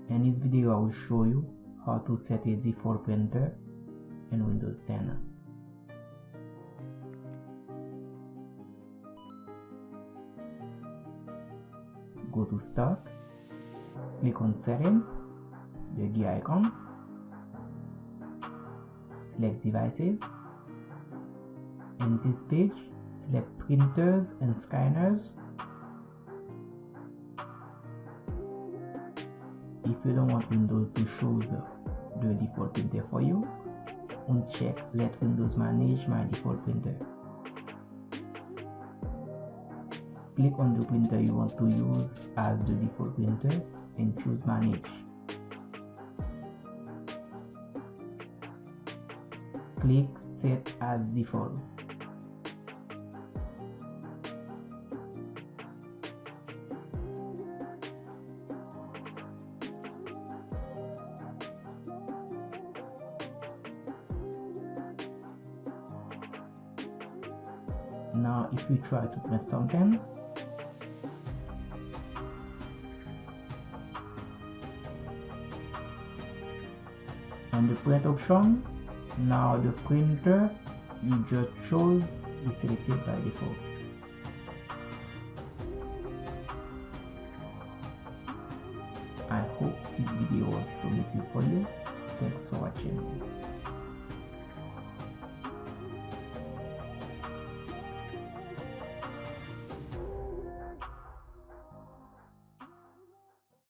In this video I will show you how to set a default printer in Windows 10. Go to Start, click on Settings, the gear icon, select Devices. In this page, select Printers and Scanners. If you don't want Windows to show the default printer for you, uncheck Let Windows manage my default printer. Click on the printer you want to use as the default printer and choose Manage. Click Set as Default. Now if we try to print something, on the print option, now the printer you just chose is selected by default. I hope this video was informative for you. Thanks for watching.